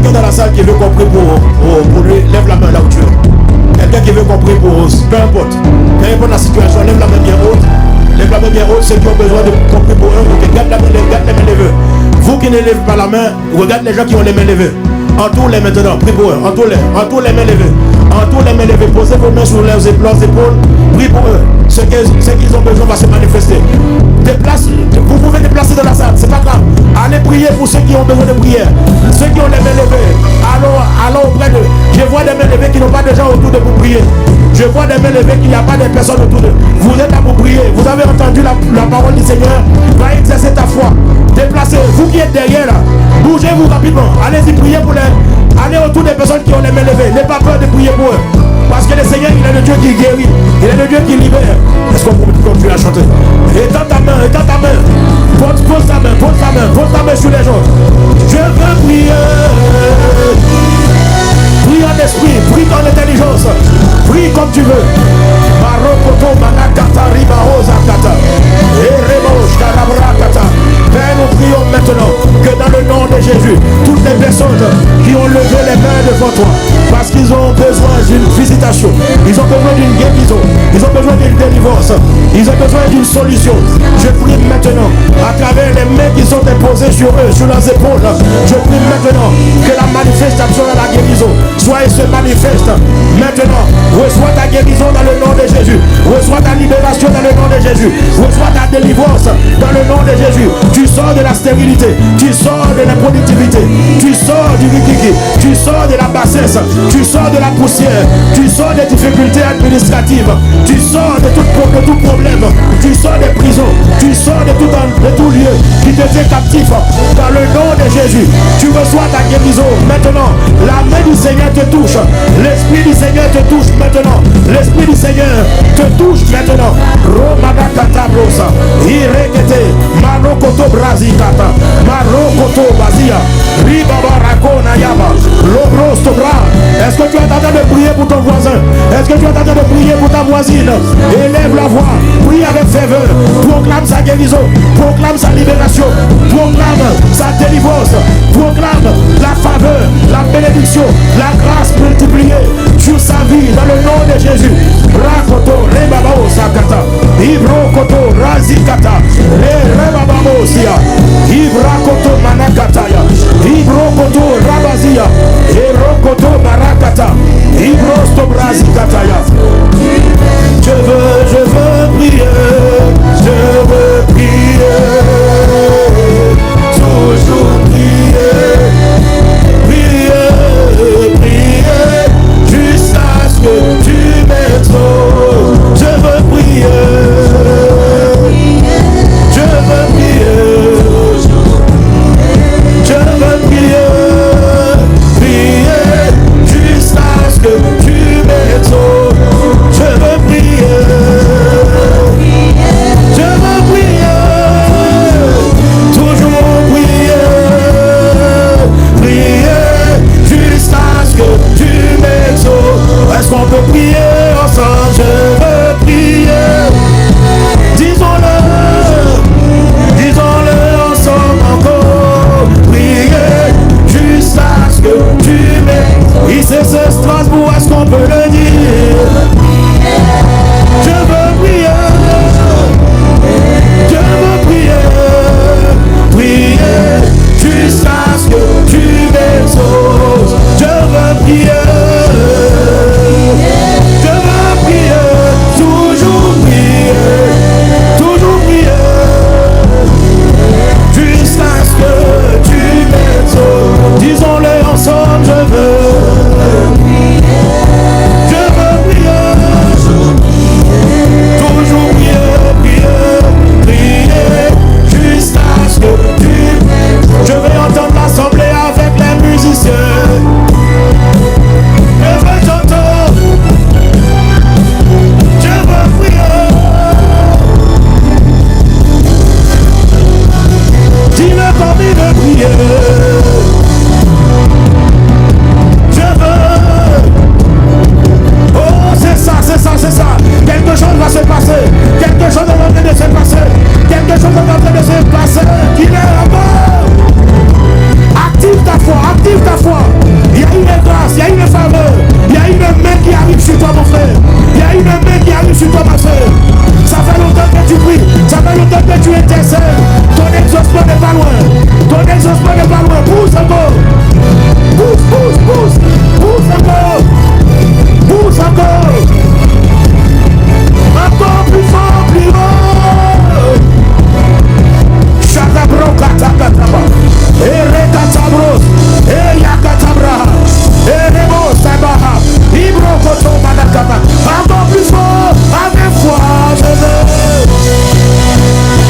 quelqu'un dans la salle qui veut qu'on prie pour lui, lève la main là où tu es. Quelqu'un qui veut qu'on prie pour Rose, peu importe. Peu importe la situation, lève la main bien haute. Lève la main bien haute, ceux qui ont besoin de qu'on prie pour eux. Garde la main levée. Vous qui ne lèvez pas la main, regarde les gens qui ont les mains levées. Entoure-les maintenant, prie pour eux. Entoure les mains levées. Entoure les mains levées. Posez vos mains sur leurs épaules. Prie pour eux. Ce qu'ils ont besoin va se manifester. Vous pouvez déplacer dans la salle, c'est pas grave. Allez prier pour ceux qui ont besoin de prière. Ceux qui ont les mains levées, allons auprès d'eux. Je vois des mains levées qui n'ont pas de gens autour de vous prier. Je vois des mains levées qu'il n'y a pas de personnes autour d'eux. Vous êtes là pour prier. Vous avez entendu la parole du Seigneur. Va exercer ta foi. Déplacez. Vous qui êtes derrière là, bougez-vous rapidement. Allez-y prier pour les. Allez autour des personnes qui ont les mains levées. N'ayez pas peur de prier pour eux. Parce que le Seigneur, il est le Dieu qui guérit. Il est le Dieu qui libère. Est-ce qu'on peut continuer à chanter? Étends ta main. Pose ta main sur les gens. Je veux prier. Prie en esprit, prie en intelligence. Prie comme tu veux. Marokoto manakata ribahosa kata. Eremos karabrakata. Père, nous prions maintenant que dans le nom de Jésus, toutes les personnes qui ont levé les mains devant toi, parce qu'ils ont besoin d'une visitation, ils ont besoin d'une guérison, ils ont besoin d'une délivrance, ils ont besoin d'une solution. Je prie maintenant, à travers les mains qui sont déposées sur eux, sur leurs épaules, je prie maintenant que la manifestation de la guérison soit et se manifeste. Maintenant, reçois ta guérison dans le nom de Jésus, reçois ta libération dans le nom de Jésus, reçois ta délivrance dans le nom de Jésus. Tu sors de la stérilité, tu sors de l'improductivité, tu sors du rikiki, tu sors de la bassesse, tu sors de la poussière, tu sors des difficultés administratives, tu sors de tout problème, tu sors des prisons, tu sors de tout lieu qui te fait captif. Dans le nom de Jésus, tu reçois ta guérison. Maintenant, la main du Seigneur te touche, l'Esprit du Seigneur te touche maintenant, l'Esprit du Seigneur te touche maintenant. Romada katabrosa, irekete, marokoto brazikata, marokoto bazia, ribabarakona yaba, lobrosto bra. Est-ce que tu es en train de prier pour ton voisin? Est-ce que tu es en train de prier pour ta voisine? Élève la voix, prie avec ferveur, proclame sa guérison, proclame sa libération, proclame sa délivrance, proclame la faveur, la bénédiction, la grâce multipliée sur sa vie dans le nom de Jésus. Rakoto, rebabao sakata, ibrokoto, razikata, rebabao sia, ibrakoto manakataya, ibrokoto rabazia, erokoto barakata, ibrosto brazikataya. Je veux prier, toujours prier, jusqu'à ce que tu m'exauces. Je veux prier, jusqu'à ce que tu m'exauces. Je veux prier. Est-ce qu'on peut prier ensemble? Je veux prier. Disons-le ensemble encore. Prier jusqu'à ce que tu m'aies. Oui, c'est ce Strasbourg, est-ce qu'on peut le dire? Je veux prier. Je veux prier jusqu'à ce que tu m'exauces. Je veux prier. Disons-le ensemble, je veux prier, toujours prier, jusqu'à ce que tu. Je vais entendre l'assemblée avec les musiciens. Active ta foi. Il y a une grâce, il y a une faveur. Il y a une main qui arrive sur toi, mon frère. Il y a une main qui arrive sur toi, ma soeur. Ça fait longtemps que tu pries. Ça fait longtemps que tu intercèdes. Ton exaucement n'est pas loin. Ton exaucement n'est pas loin. Pousse encore. Pousse, pousse, pousse. Pousse encore. Pousse encore. Encore plus fort, plus haut. Shadabro katakataba. Erekatabros. Eyakatabra. Erebo sabaha. Ibro koto manakaba. Encore plus fort. Avec foi, je veux.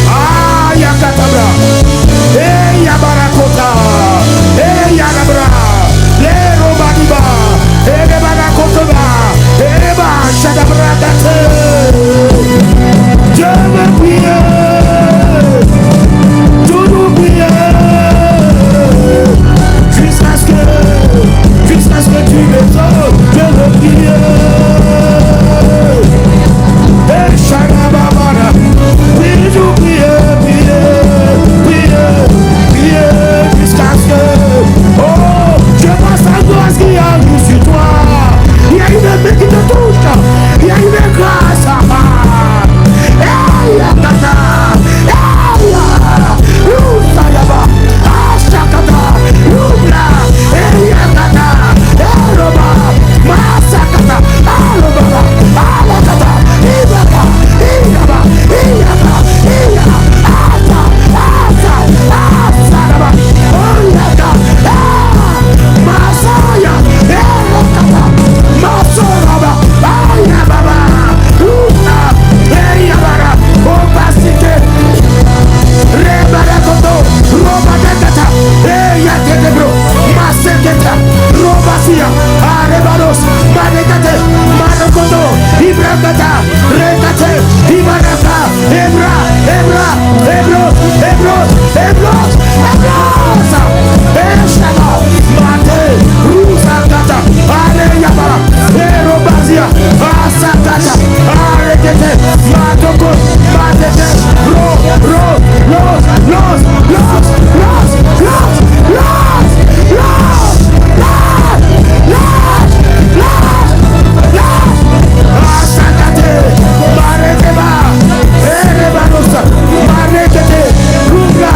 Ah, yakatabra. Eyabarakota. Eyagabra. Lerobaniba. Erebanakotoba. Ereba shadabra kate. Je veux prier. Toujours prier. Jusqu'à ce que tu m'exauces. Je veux prier. Et Shagababara. Oui, toujours prier, prier, prier, prier. Jusqu'à ce que, oh, je passe à grâce qui arrive sur toi. Il y a une main qui te touche. Il y a une grâce. Hey, Yakata. Hey, Lusayaba. Ashakata. Lubla. Hey, Yakata. Hey, Roba. Masakata. Alobaba. Alakata. Ibaka. Iyaba. Iyaba. Iyaba. Asa. Asa. Asadaba. Oyaka. Masaya. Yakata. Masoraba. Ayababa. Lusa. Eyabara. Opasike. Rebarakoto. Robadekata. Eyaketebro. Maseketa. Robasia. Arebaros. Madekate. Madakoto. Ibrakata. Rekate. Ibanaka. Ebra. Ebra. Ebros. Ebros. Ebros. Ebros. Eshaba. Mate. Rusakata. Areyabara. Erobazia. Asakata. Arekete. Matoko. Matete. Los. Asakate. Marekeba. Erebanosa. Marekete. Rubla.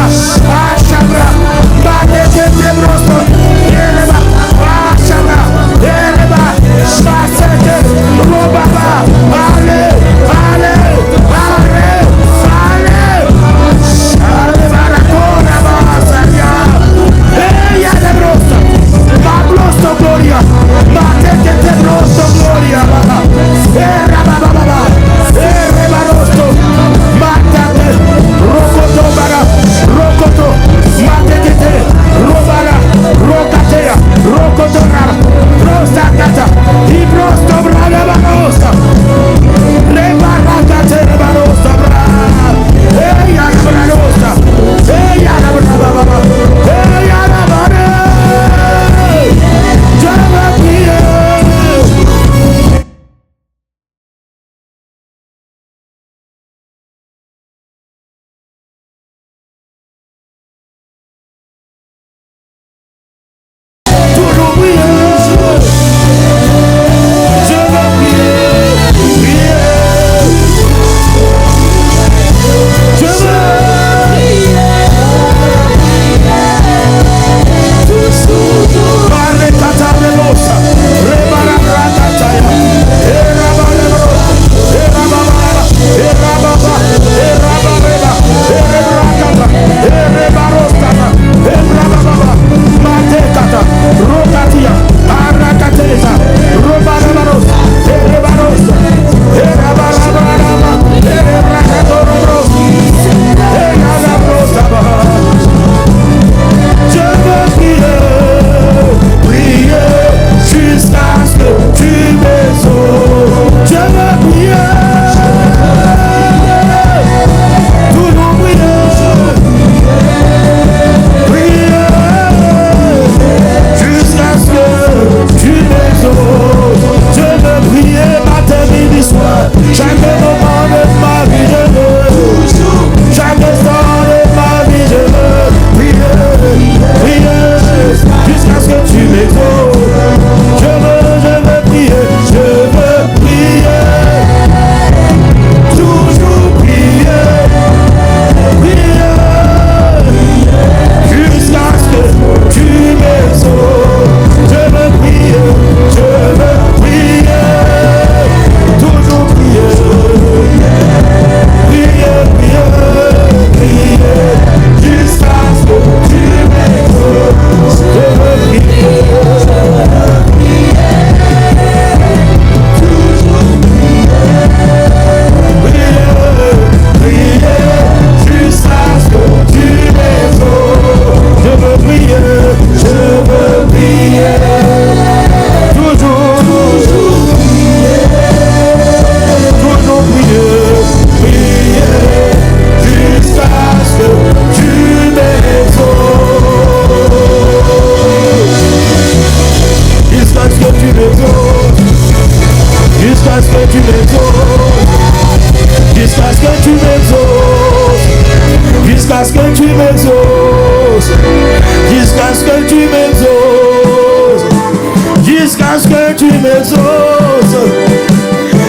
tu m'exauces.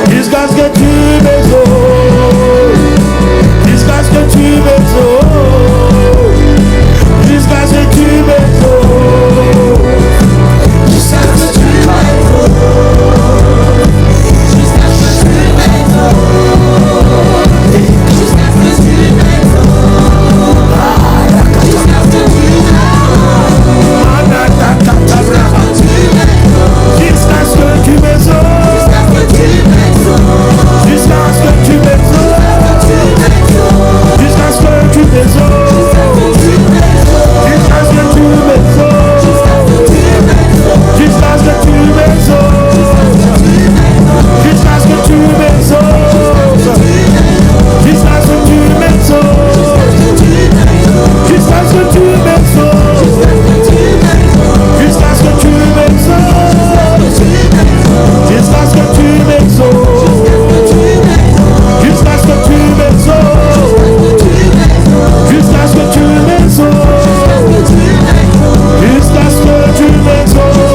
Jusqu'à ce que tu m'exauces. Jusqu'à ce que tu m'exauces. Jusqu'à ce que tu m'exauces. Jusqu'à ce que tu m'exauces. Jusqu'à ce que tu m'exauces. Jusqu'à ce que tu jusqu'à ce que tu m'exauces. Jusqu'à ce que tu m'exauces. Jusqu'à ce que tu m'exauces. Jusqu'à ce que tu m'exauces. Jusqu'à ce que tu m'exauces. Jusqu'à ce que tu m'exauces. Jusqu'à ce que tu m'exauces. Jusqu'à ce que tu m'exauces. Jusqu'à ce que tu m'exauces. Jusqu'à ce que tu m'exauces. Jusqu'à ce que tu m'exauces.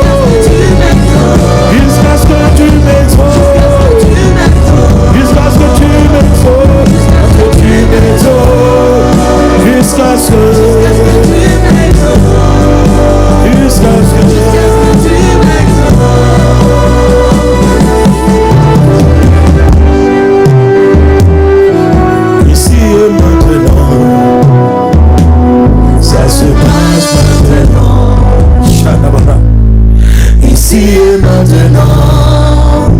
Jusqu'à ce que tu m'exauces. Jusqu'à ce que tu m'exauces. Jusqu'à ce que tu m'exauces. Jusqu'à ce que tu m'exauces. Jusqu'à ce que ici et maintenant, ça se passe maintenant. Shanabara. Ici et maintenant,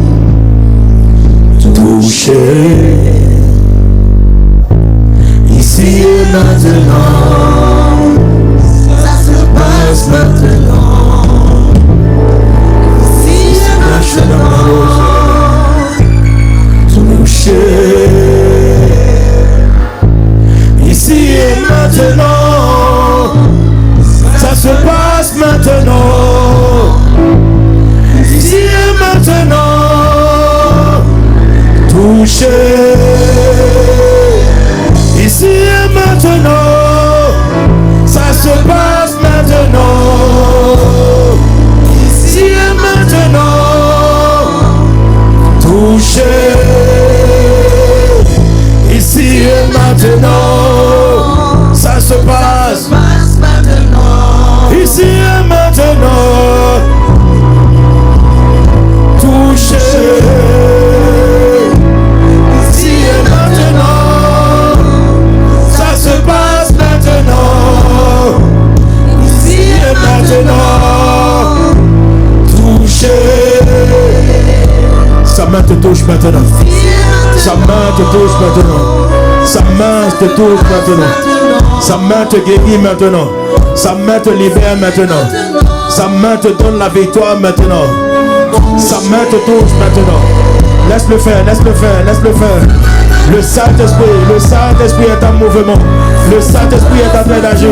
toucher. Ici et maintenant, ça se passe maintenant. Ici et maintenant, toucher. Ici et maintenant, ça se passe maintenant. Ici et maintenant, toucher. Ici et maintenant, ça se passe maintenant. Ici et maintenant, toucher. Ici et maintenant, ça se passe maintenant. Ici et maintenant, toucher. Ici et maintenant, ça se passe maintenant. Ici et maintenant, toucher. Sa main te touche maintenant. Sa main te touche maintenant. Sa main te touche maintenant. Sa main te guérit maintenant. Sa main te libère maintenant. Sa main te donne la victoire maintenant. Sa main te touche maintenant. Laisse-le faire, laisse-le faire, laisse-le faire. Le Saint-Esprit est en mouvement. Le Saint-Esprit est en train d'agir.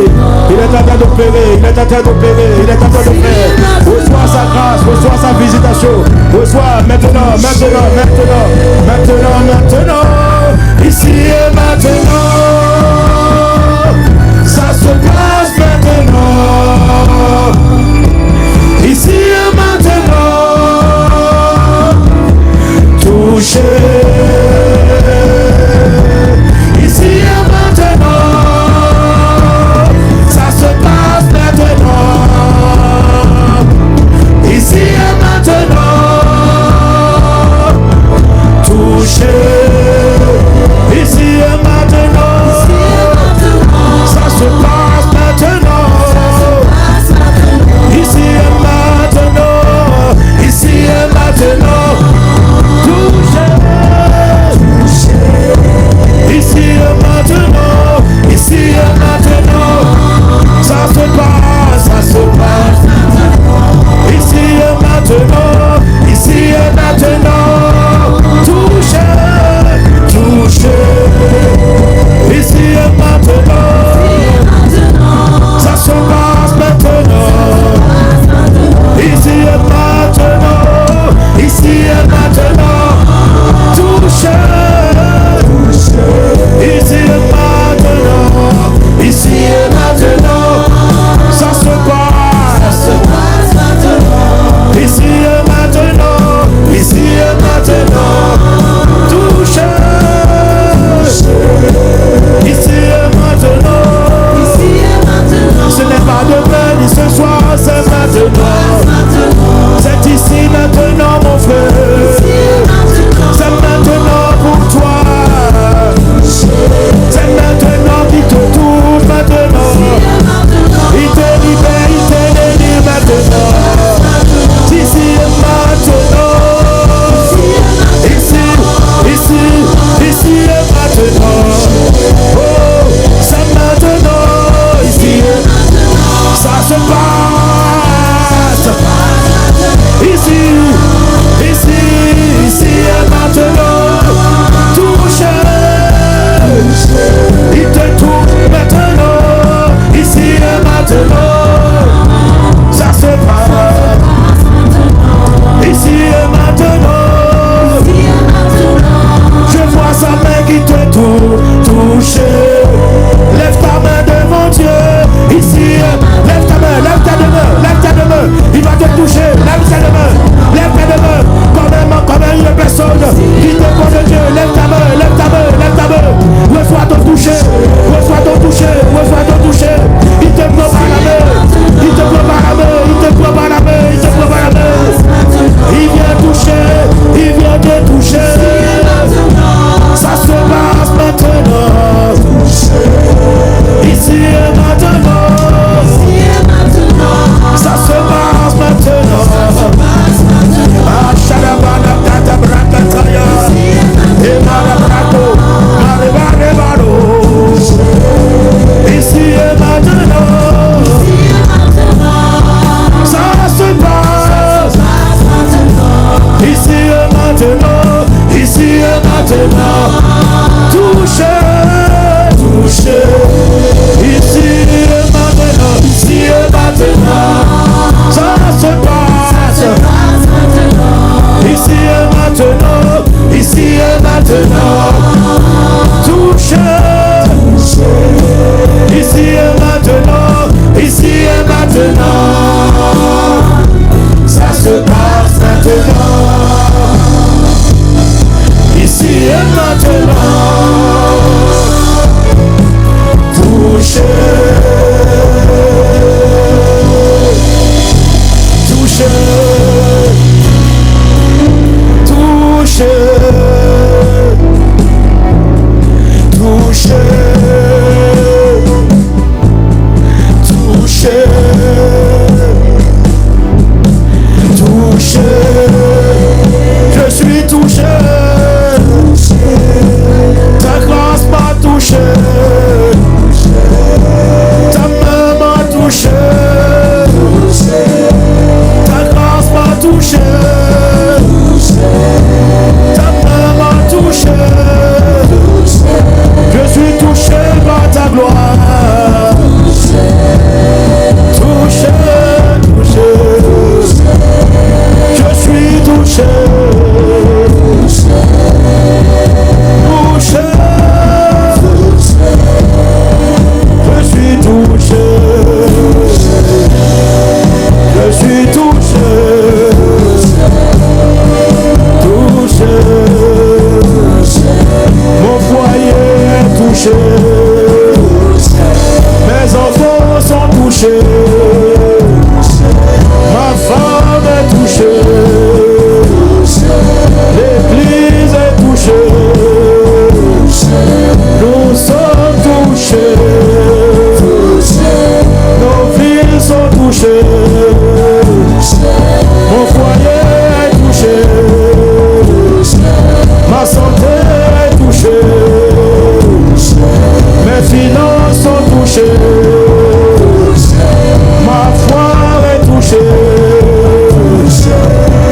Il est en train d'opérer, il est en train d'opérer, il est en train de faire. Reçois sa grâce, reçois sa visitation. Reçois maintenant, maintenant, maintenant, maintenant, maintenant. Ici et maintenant, ça se passe maintenant. Ici et maintenant, toucher. Ici et maintenant, ça se passe maintenant. Ici et maintenant, ici et maintenant, ici et maintenant. Touchez, touchez, ici et maintenant, ici et maintenant. Ça se passe, ici et maintenant, ici et maintenant. Touchez, ici et maintenant, ici et maintenant. Ça se passe maintenant, ici et maintenant. Touchez, touchez, touchez, touchez, touchez, touchez. Je suis touché. Ta grâce m'a touché. Ta main m'a touché. Ta grâce m'a touché. Ta main m'a touché. Je suis touché par ta gloire. Touché, touché. Je suis touché. Touché. Je suis touché. Je suis touché. Touché. Mon foyer est touché. Mes enfants sont touchés. Ma femme est touchée. L'église est touchée. Nous sommes touchés. Nos villes sont touchées. Mon foyer est touché. Ma santé est touchée. Mes finances sont touchées. Ma foi est touchée.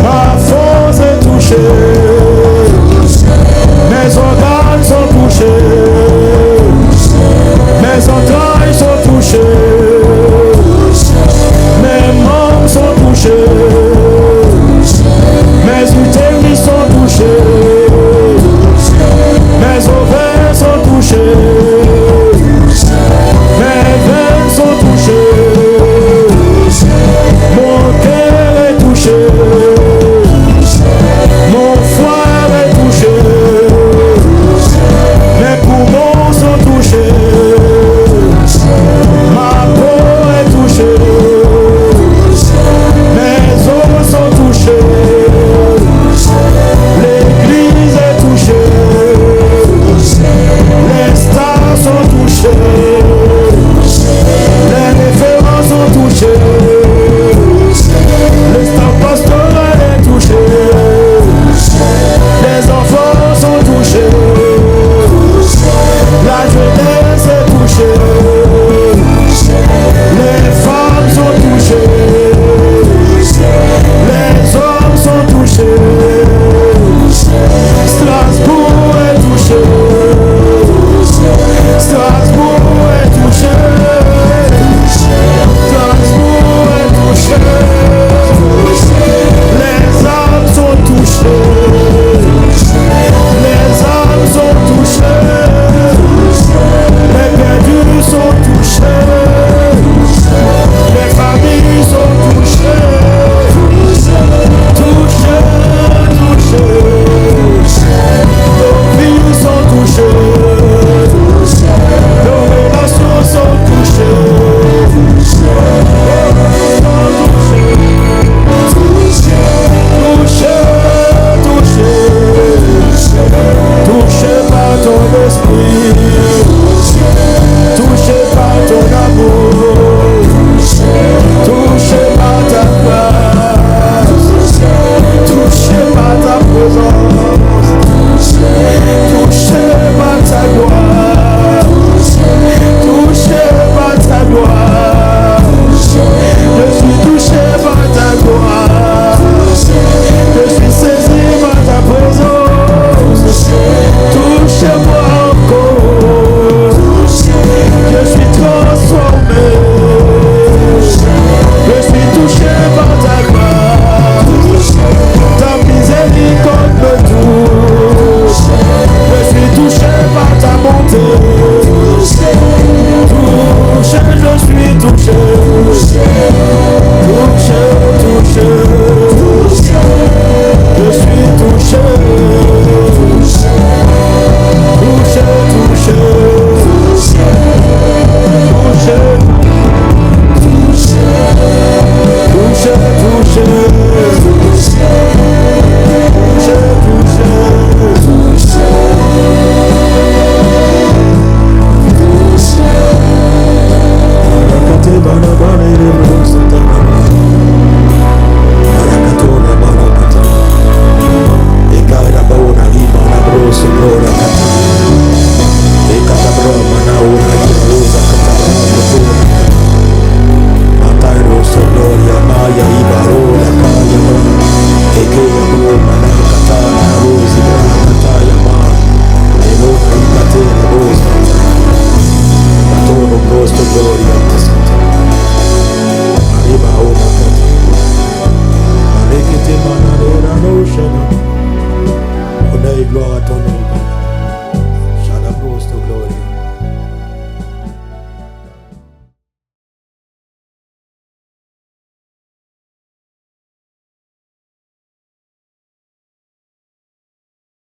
Ma force est touchée. Mes organes sont touchés. Mes entrailles sont touchées. Mes membres sont touchés. Mes utérus sont touchés. Mes ovaires sont touchés. Mes veines sont touchées. Mon cœur est touché. Mon foie est touché. Mes poumons sont touchés. Ma peau est touchée. Mes Honneur et gloire à ton nom, Père. Shout out to glory.